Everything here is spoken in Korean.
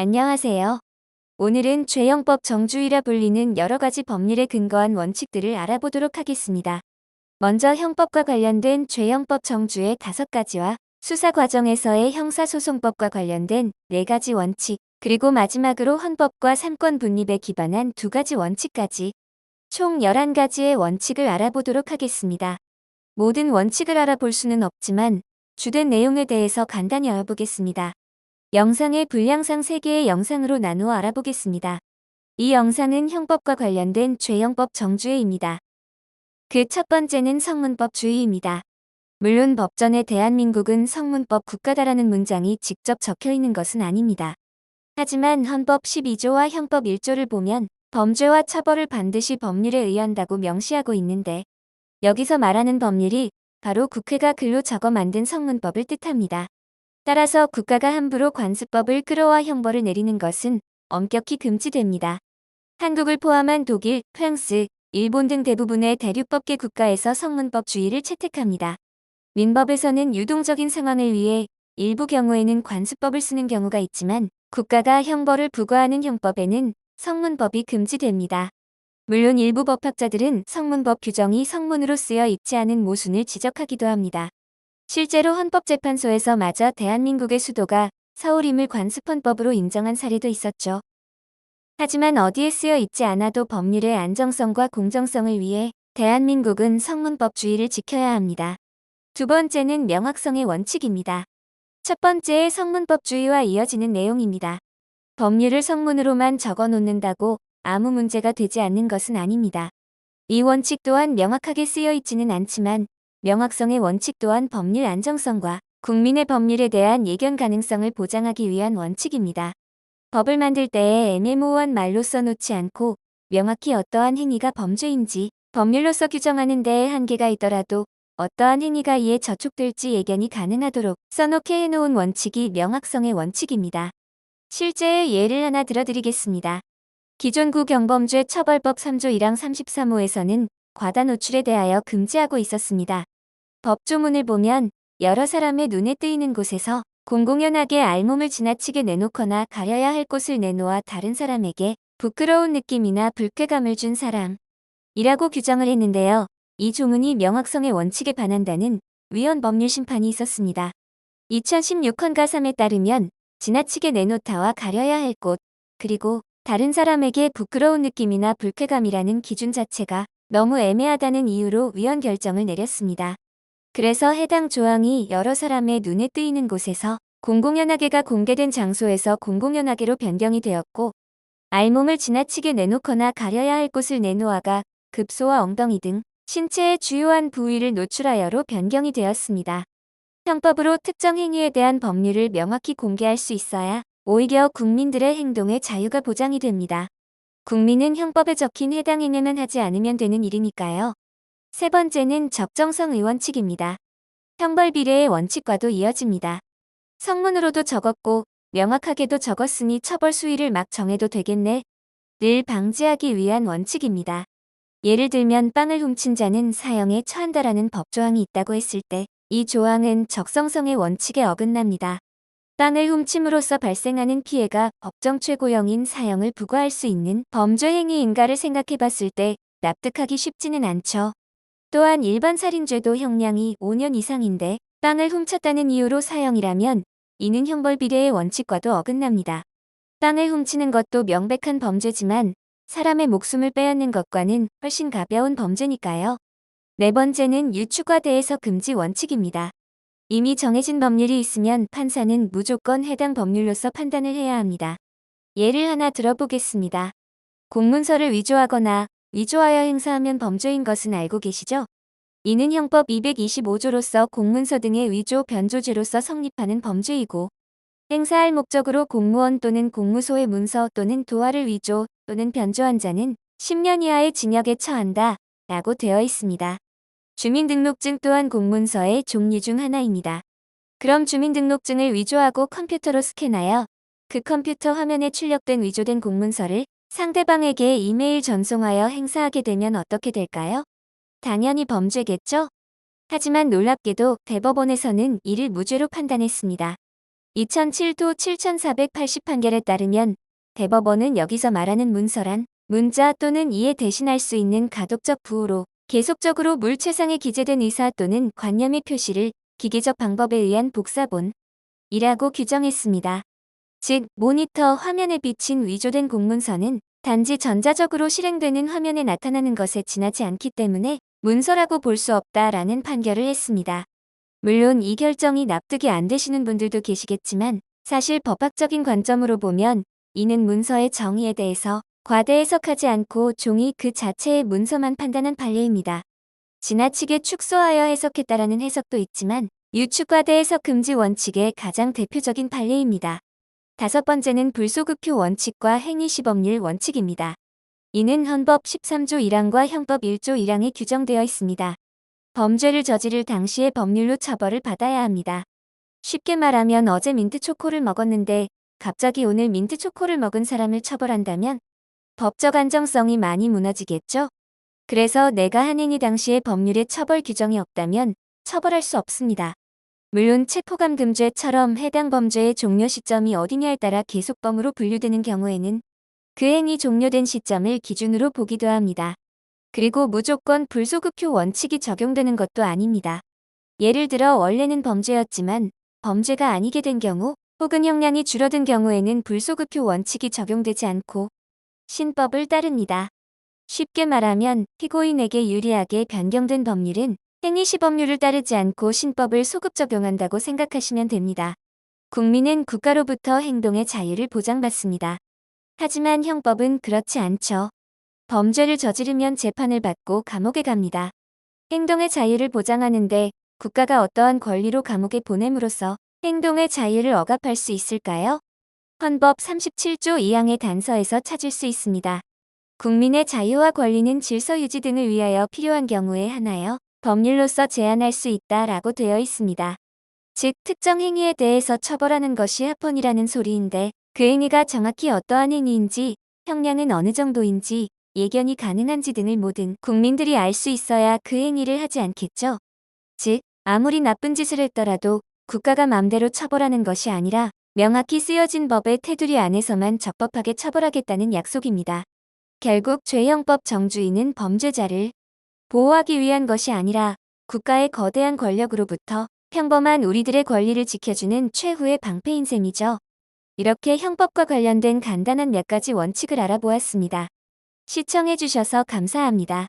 안녕하세요. 오늘은 죄형법 정주의라 불리는 여러 가지 법률에 근거한 원칙들을 알아보도록 하겠습니다. 먼저 형법과 관련된 죄형법 정주의 5가지와 수사 과정에서의 형사소송법과 관련된 4가지 원칙, 그리고 마지막으로 헌법과 삼권 분립에 기반한 2가지 원칙까지 총 11가지의 원칙을 알아보도록 하겠습니다. 모든 원칙을 알아볼 수는 없지만 주된 내용에 대해서 간단히 알아보겠습니다. 영상의 분량상 3개의 영상으로 나누어 알아보겠습니다. 이 영상은 형법과 관련된 죄형법 정주의입니다. 그 첫 번째는 성문법 주의입니다. 물론 법전에 대한민국은 성문법 국가다라는 문장이 직접 적혀 있는 것은 아닙니다. 하지만 헌법 12조와 형법 1조를 보면 범죄와 처벌을 반드시 법률에 의한다고 명시하고 있는데 여기서 말하는 법률이 바로 국회가 글로 적어 만든 성문법을 뜻합니다. 따라서 국가가 함부로 관습법을 끌어와 형벌을 내리는 것은 엄격히 금지됩니다. 한국을 포함한 독일, 프랑스, 일본 등 대부분의 대륙법계 국가에서 성문법 주의를 채택합니다. 민법에서는 유동적인 상황을 위해 일부 경우에는 관습법을 쓰는 경우가 있지만 국가가 형벌을 부과하는 형법에는 성문법이 금지됩니다. 물론 일부 법학자들은 성문법 규정이 성문으로 쓰여 있지 않은 모순을 지적하기도 합니다. 실제로 헌법재판소에서 마저 대한민국의 수도가 서울임을 관습헌법으로 인정한 사례도 있었죠. 하지만 어디에 쓰여 있지 않아도 법률의 안정성과 공정성을 위해 대한민국은 성문법주의를 지켜야 합니다. 두 번째는 명확성의 원칙입니다. 첫 번째의 성문법주의와 이어지는 내용입니다. 법률을 성문으로만 적어 놓는다고 아무 문제가 되지 않는 것은 아닙니다. 이 원칙 또한 명확하게 쓰여 있지는 않지만 명확성의 원칙 또한 법률 안정성과 국민의 법률에 대한 예견 가능성을 보장하기 위한 원칙입니다. 법을 만들 때에 애매모호한 말로 써놓지 않고 명확히 어떠한 행위가 범죄인지 법률로서 규정하는 데에 한계가 있더라도 어떠한 행위가 이에 저촉될지 예견이 가능하도록 써놓게 해놓은 원칙이 명확성의 원칙입니다. 실제의 예를 하나 들어드리겠습니다. 기존 구경범죄 처벌법 3조 1항 33호에서는 과다 노출에 대하여 금지하고 있었습니다. 법조문을 보면 여러 사람의 눈에 띄는 곳에서 공공연하게 알몸을 지나치게 내놓거나 가려야 할 곳을 내놓아 다른 사람에게 부끄러운 느낌이나 불쾌감을 준 사람이라고 규정을 했는데요. 이 조문이 명확성의 원칙에 반한다는 위헌 법률 심판이 있었습니다. 2016헌 가3에 따르면 지나치게 내놓다와 가려야 할 곳, 그리고 다른 사람에게 부끄러운 느낌이나 불쾌감이라는 기준 자체가 너무 애매하다는 이유로 위헌 결정을 내렸습니다. 그래서 해당 조항이 여러 사람의 눈에 띄는 곳에서 공공연하게가 공개된 장소에서 공공연하게로 변경이 되었고 알몸을 지나치게 내놓거나 가려야 할 곳을 내놓아가 급소와 엉덩이 등 신체의 주요한 부위를 노출하여로 변경이 되었습니다. 형법으로 특정 행위에 대한 법률을 명확히 공개할 수 있어야 오히려 국민들의 행동의 자유가 보장이 됩니다. 국민은 형법에 적힌 해당 행위만 하지 않으면 되는 일이니까요. 세 번째는 적정성의 원칙입니다. 형벌 비례의 원칙과도 이어집니다. 성문으로도 적었고 명확하게도 적었으니 처벌 수위를 막 정해도 되겠네. 를 방지하기 위한 원칙입니다. 예를 들면 빵을 훔친 자는 사형에 처한다라는 법조항이 있다고 했을 때 이 조항은 적정성의 원칙에 어긋납니다. 빵을 훔침으로써 발생하는 피해가 법정 최고형인 사형을 부과할 수 있는 범죄 행위인가를 생각해 봤을 때 납득하기 쉽지는 않죠. 또한 일반 살인죄도 형량이 5년 이상인데 빵을 훔쳤다는 이유로 사형이라면 이는 형벌 비례의 원칙과도 어긋납니다. 빵을 훔치는 것도 명백한 범죄지만 사람의 목숨을 빼앗는 것과는 훨씬 가벼운 범죄니까요. 네 번째는 유추과대에서 금지 원칙입니다. 이미 정해진 법률이 있으면 판사는 무조건 해당 법률로서 판단을 해야 합니다. 예를 하나 들어보겠습니다. 공문서를 위조하거나 위조하여 행사하면 범죄인 것은 알고 계시죠? 이는 형법 225조로서 공문서 등의 위조, 변조죄로서 성립하는 범죄이고 행사할 목적으로 공무원 또는 공무소의 문서 또는 도화를 위조 또는 변조한 자는 10년 이하의 징역에 처한다 라고 되어 있습니다. 주민등록증 또한 공문서의 종류 중 하나입니다. 그럼 주민등록증을 위조하고 컴퓨터로 스캔하여 그 컴퓨터 화면에 출력된 위조된 공문서를 상대방에게 이메일 전송하여 행사하게 되면 어떻게 될까요? 당연히 범죄겠죠? 하지만 놀랍게도 대법원에서는 이를 무죄로 판단했습니다. 2007도 7480판결에 따르면 대법원은 여기서 말하는 문서란 문자 또는 이에 대신할 수 있는 가독적 부호로 계속적으로 물체상에 기재된 의사 또는 관념의 표시를 기계적 방법에 의한 복사본이라고 규정했습니다. 즉, 모니터 화면에 비친 위조된 공문서는 단지 전자적으로 실행되는 화면에 나타나는 것에 지나지 않기 때문에 문서라고 볼 수 없다라는 판결을 했습니다. 물론 이 결정이 납득이 안 되시는 분들도 계시겠지만 사실 법학적인 관점으로 보면 이는 문서의 정의에 대해서 과대 해석하지 않고 종이 그 자체의 문서만 판단한 판례입니다. 지나치게 축소하여 해석했다라는 해석도 있지만 유축과대 해석 금지 원칙의 가장 대표적인 판례입니다. 다섯 번째는 불소급표 원칙과 행위시범률 원칙입니다. 이는 헌법 13조 1항과 형법 1조 1항에 규정되어 있습니다. 범죄를 저지를 당시의 법률로 처벌을 받아야 합니다. 쉽게 말하면 어제 민트초코를 먹었는데 갑자기 오늘 민트초코를 먹은 사람을 처벌한다면 법적 안정성이 많이 무너지겠죠? 그래서 내가 한 행위 당시의 법률에 처벌 규정이 없다면 처벌할 수 없습니다. 물론 체포감금죄처럼 해당 범죄의 종료 시점이 어디냐에 따라 계속범으로 분류되는 경우에는 그 행위 종료된 시점을 기준으로 보기도 합니다. 그리고 무조건 불소급표 원칙이 적용되는 것도 아닙니다. 예를 들어 원래는 범죄였지만 범죄가 아니게 된 경우 혹은 형량이 줄어든 경우에는 불소급표 원칙이 적용되지 않고 신법을 따릅니다. 쉽게 말하면 피고인에게 유리하게 변경된 법률은 행위시범률을 따르지 않고 신법을 소급 적용한다고 생각하시면 됩니다. 국민은 국가로부터 행동의 자유를 보장받습니다. 하지만 형법은 그렇지 않죠. 범죄를 저지르면 재판을 받고 감옥에 갑니다. 행동의 자유를 보장하는데 국가가 어떠한 권리로 감옥에 보냄으로써 행동의 자유를 억압할 수 있을까요? 헌법 37조 2항의 단서에서 찾을 수 있습니다. 국민의 자유와 권리는 질서 유지 등을 위하여 필요한 경우에 하나여 법률로서 제한할 수 있다라고 되어 있습니다. 즉, 특정 행위에 대해서 처벌하는 것이 합헌이라는 소리인데 그 행위가 정확히 어떠한 행위인지, 형량은 어느 정도인지, 예견이 가능한지 등을 모든 국민들이 알 수 있어야 그 행위를 하지 않겠죠. 즉, 아무리 나쁜 짓을 했더라도 국가가 맘대로 처벌하는 것이 아니라 명확히 쓰여진 법의 테두리 안에서만 적법하게 처벌하겠다는 약속입니다. 결국 죄형법 정주의는 범죄자를 보호하기 위한 것이 아니라 국가의 거대한 권력으로부터 평범한 우리들의 권리를 지켜주는 최후의 방패인 셈이죠. 이렇게 형법과 관련된 간단한 몇 가지 원칙을 알아보았습니다. 시청해주셔서 감사합니다.